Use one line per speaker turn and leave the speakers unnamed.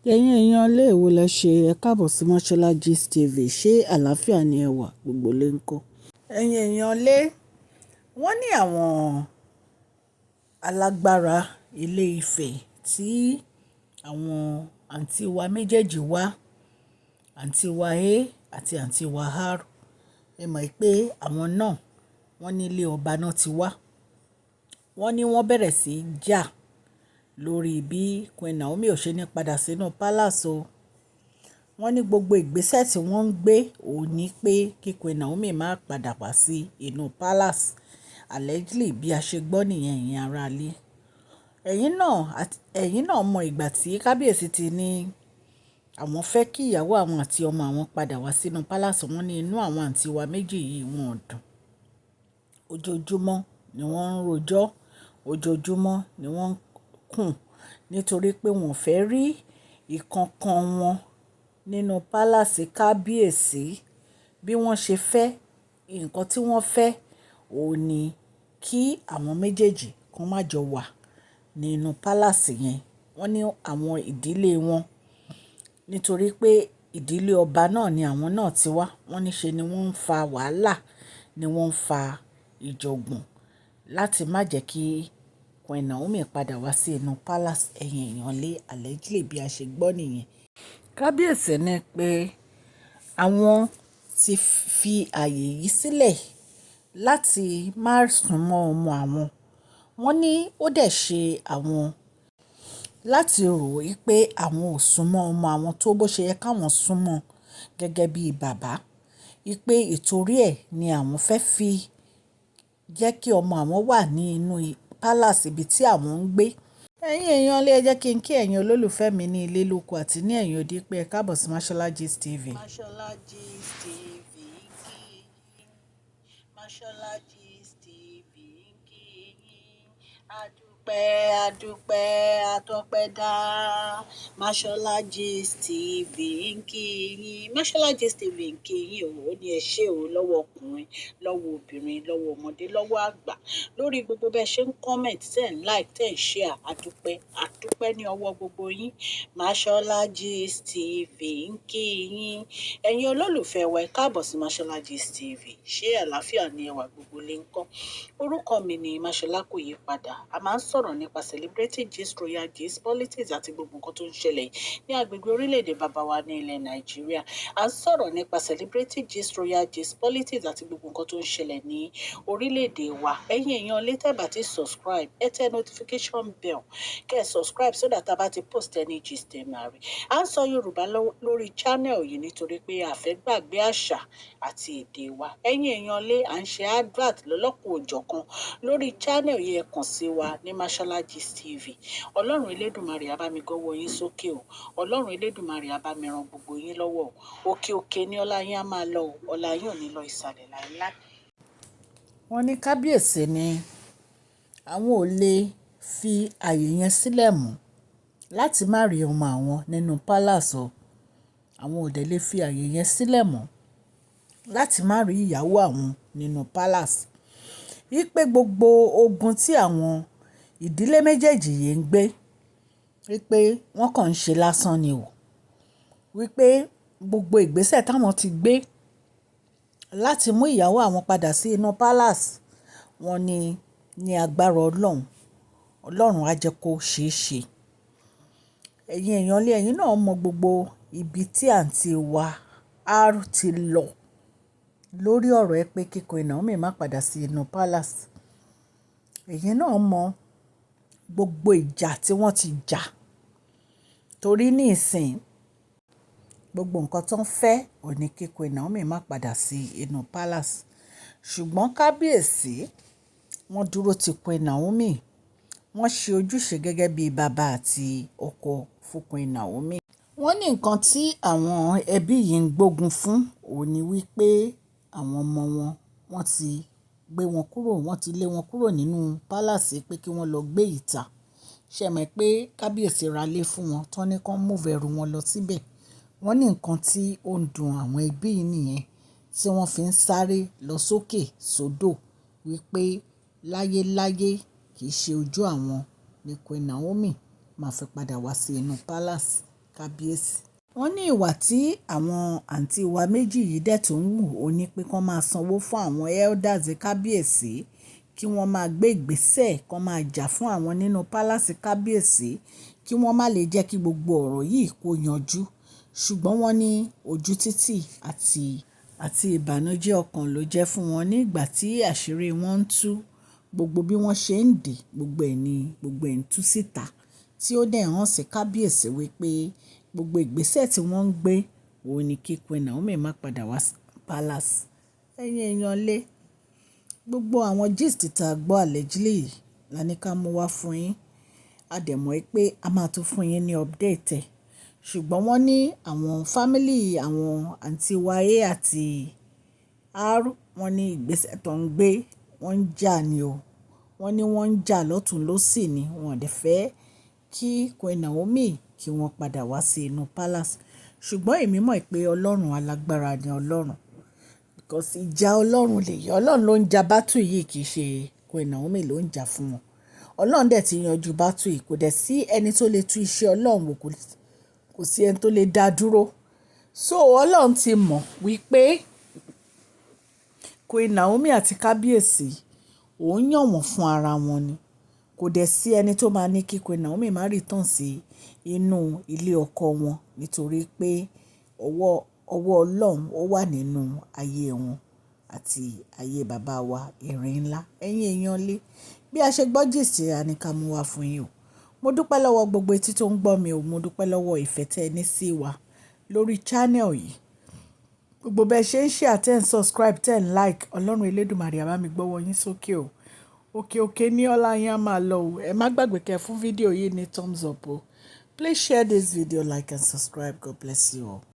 Ẹ̀yin èèyàn ilé èwo lẹ ṣe ẹ káàbọ̀ sí Mashola Gist TV. Ṣé àlàáfíà ni ẹ wà gbogbo lé ń kọ́? Ẹ̀yin èèyàn ilé, wọ́n ní àwọn alágbára ilé Ifẹ̀ tí àwọn àǹtí wa méjèèjì wá, àǹtí wa A àti àǹtí wa R. Ẹ mọ̀ pé àwọn náà wọ́n ní ilé ọba náà ti wá. Wọ́n ní wọ́n bẹ̀rẹ̀ sí í jà lórí bí Queen Naomi ò ṣe ní padà sínú palace o. Wọ́n ní gbogbo ìgbésẹ̀ tí wọ́n ń gbé òun ní pé kí Queen Naomi má padà wá sí inú palace. Allegedly bí a ṣe gbọ́ nìyẹn ìyẹn ará ilé. Ẹ̀yin náà mọ ìgbà tí kábíyèsí ti ní àwọn fẹ́ kí ìyàwó àwọn àti ọmọ àwọn padà wá sínú palace. Wọ́n ní inú àwọn àǹtí wa méjì yìí wọn ò dùn. Ojoojúmọ́ ni wọ́n ń rojọ́, ojoojúmọ́ ni wọ́n ń kùn nítorí pé wọn ò fẹ́ rí ìkankan wọn nínú pálásì kábíyèsí. Bí wọ́n ṣe fẹ́, nǹkan tí wọ́n fẹ́ òun ni kí àwọn méjèèjì kan má jọ wà nínú pálásì yẹn. Wọ́n ní àwọn ìdílé wọn, nítorí pé ìdílé ọba náà ni àwọn náà ti wá. Wọ́n ní ṣe ni wọ́n ń fa wàhálà, ni wọ́n ń fa ìjọ̀gbọ̀n láti má jẹ́ kí Queen Naomi padà wá sí inú palace. Ẹ̀yin èèyàn lé allegedly bí a ṣe gbọ́ nìyẹn. Kábíyèsí ní pé àwọn ti fi àyè yìí sílẹ̀ láti má súnmọ́ ọmọ àwọn. Wọ́n ní ó dẹ̀ ṣe àwọn láti rò wípé àwọn ò súnmọ́ ọmọ àwọn tó bó ṣe yẹ káwọn súnmọ́ gẹ́gẹ́ bí bàbá. Wípé ìtorí ẹ̀ ni àwọn fẹ́ fi jẹ́ kí ọmọ àwọn wà ní inú palace ibi tí àwọn ń gbé. Ẹ̀yin èèyàn ilé ẹ jẹ́ kí n kí ẹ̀yin olólùfẹ́ mi ní ilé lóko àti ní ẹ̀yin òde pé ẹ káàbọ̀ sí Mashola Gist TV. Mashola Gist TV kí yín. Mashola Gist TV kí yín. Adúpẹ́ adúpẹ́ atọ́pẹ́dá. Mashola Gist TV kí yín. Mashola Gist TV kí yín o. Ó ní ẹ ṣé o lọ́wọ́ ọkùnrin, lọ́wọ́ obìnrin, lọ́wọ́ ọmọdé, lọ́wọ́ àgbà. Lórí gbogbo bẹ́ẹ̀ ṣe ń comment, tẹ́ ń like, tẹ́ ń share. Adúpẹ́ adúpẹ́ ní ọwọ́ gbogbo yín. Mashola Gist TV kí yín. Ẹ̀yin olólùfẹ́ wa ẹ káàbọ̀ sí Mashola Gist TV. Ṣé àlàáfíà ni ẹ wà gbogbo lé ń kọ́? Orúkọ mi ni Mashola kò yí padà. A máa ń sọ̀rọ̀ nípa celebrity gist, royal gist, politics àti gbogbo nǹkan tó ń ṣẹlẹ̀ ní agbègbè orílẹ̀-èdè bàbá wa ní ilẹ̀ Nàìjíríà. A ń sọ̀rọ̀ nípa celebrity gist, royal gist, politics àti gbogbo nǹkan tó ń ṣẹlẹ̀ ní orílẹ̀-èdè wa. Ẹ̀yin èèyàn lè tẹ́ bá ti subscribe, ẹ tẹ notification bell kẹ́ ẹ subscribe so that a bá ti post any gist ẹ máa rí. A ń sọ Yorùbá lórí channel yìí nítorí pé a fẹ́ gbàgbé àṣà àti èdè wa. Ẹ̀yin èèyàn lé à ń ṣe advert lọ́lọ́kùn òjọ̀kan lórí channel yìí. Ẹ kàn sí wa ní Mashola Gist TV. Ọlọ́run Elédùmarè á bá mi gọ́wọ́ yín sókè o. Ọlọ́run Elédùmarè á bá mi ran gbogbo yín lọ́wọ́ o. Òkè òkè ni ọlá yín á máa lọ o. Ọlá yín ò ní lọ ìsàlẹ̀ láíláí. Wọ́n ní kábíyèsí ni àwọn ò lè fi àyè yẹn sílẹ̀ mọ́ láti má rí ọmọ àwọn nínú palace o. Àwọn ò dẹ̀ lè fi àyè yẹn sílẹ̀ mọ́ láti má rí ìyàwó àwọn nínú palace. Wípé gbogbo ogun tí àwọn ìdílé méjèèjì yìí ń gbé, wípé wọ́n kàn ń ṣe lásán ni o. Wípé gbogbo ìgbésẹ̀ táwọn ti gbé láti mú ìyàwó àwọn padà sí inú palace, wọ́n ní agbára Ọlọ́run. Ọlọ́run á jẹ́ kó ṣeé ṣe. Ẹ̀yin èèyàn lé ẹ̀yin náà mọ gbogbo ibi tí àǹtí wa R ti lọ lórí ọ̀rọ̀ ẹ pé kí Queen Naomi má padà sí inú palace. Ẹ̀yin náà mọ gbogbo ìjà tí wọ́n ti jà. Torí ní ìsìn gbogbo nǹkan tó ń fẹ́ ò ní kí Queen Naomi má padà sí inú palace. Ṣùgbọ́n kábíyèsí wọ́n dúró ti Queen Naomi. Wọ́n ṣe ojúṣe gẹ́gẹ́ bí bàbá àti ọkọ fún Queen Naomi. Wọ́n ní nǹkan tí àwọn ẹbí yìí ń gbógun fún òun ni wípé àwọn ọmọ wọn, wọ́n ti gbé wọn kúrò, wọ́n ti lé wọn kúrò nínú palace pé kí wọ́n lọ gbé ìta. Ṣé ẹ mọ̀ pé kábíyèsí ra lé fún wọn tán ní kán move ẹrù wọn lọ síbẹ̀. Wọ́n ní nǹkan tí ó ń dùn àwọn ẹbí yìí nìyẹn tí wọ́n fi ń sáré lọ sókè sódò wípé láyéláyé kì í ṣe ojú àwọn ni Queen Naomi máa fi padà wá sí inú palace. kábíyèsí. Wọ́n ní ìwà tí àwọn àǹtí wa méjì yìí dẹ̀ tó ń wù ó ní pé kán máa sanwó fún àwọn elders kábíyèsí kí wọ́n máa gbé ìgbésẹ̀ kán máa jà fún àwọn nínú pálásì kábíyèsí kí wọ́n má lè jẹ́ kí gbogbo ọ̀rọ̀ yìí kó yanjú. Ṣùgbọ́n wọ́n ní ojú títì àti ìbànújẹ́ ọkàn ló jẹ́ fún wọn ní ìgbà tí àṣírí wọn ń tú. Gbogbo bí wọ́n ṣe ń dè gbogbo ẹ̀ ń tú síta tí ó dẹ̀ hàn sí kábíyèsí wípé gbogbo ìgbésẹ̀ tí wọ́n ń gbé òun ni kí Queen Naomi má padà wá palace. Ẹ̀yin èèyàn lé gbogbo àwọn gist tá a gbọ́ allegedly la ní ká mú wá fún yín. A dẹ̀ mọ̀ pé a máa tún fún yín ní update ẹ̀. Ṣùgbọ́n wọ́n ní àwọn family àwọn àǹtí wa A àti R wọ́n ní ìgbésẹ̀ tó ń gbé wọ́n ń jà ni o. Wọ́n ní wọ́n ń jà lọ́tùn lósì ni wọ́n dẹ̀ fẹ́ kí Queen Naomi kí wọ́n padà wá sí inú palace. Ṣùgbọ́n èmi mọ̀ pé Ọlọ́run alágbára ni Ọlọ́run. Because ìjà Ọlọ́run lè yọ. Ọlọ́run ló ń ja battle yìí kì í ṣe Queen Naomi ló ń jà fún wọn. Ọlọ́run dẹ̀ ti yanjú battle yìí kò dẹ̀ sí ẹni tó lè tú iṣẹ́ Ọlọ́run wò kò sí ẹni tó lè dá dúró. So Ọlọ́run ti mọ̀ wípé Queen Naomi àti kábíyèsí òun yàn wọ́n fún ara wọn ni. Kò dẹ̀ sí ẹni tó máa ní kí Queen Naomi má return sí inú ilé ọkọ wọn nítorí pé ọwọ́ Ọlọ́run ó wà nínú ayé wọn àti ayé bàbá wa erin ńlá. Ẹ̀yin èèyàn lé bí a ṣe gbọ́ gist a ní ká mú wá fún yín o. Mo dúpẹ́ lọ́wọ́ gbogbo etí tó ń gbọ́ mi o. Mo dúpẹ́ lọ́wọ́ ìfẹ́ tẹ́ ẹ ní sí wa lórí channel yìí. Gbogbo bẹ́ẹ̀ ṣe ń share tẹ́ ń subscribe tẹ́ ń like Ọlọ́run Elédùmarè á bá mi gbọ́wọ́ yín sókè o. Òkè òkè ní ọlá yín á máa lọ o. Ẹ má gbàgbé kẹ́ fún fídíò yìí ní thumbs up o. Please share this video, like and subscribe. God bless you all.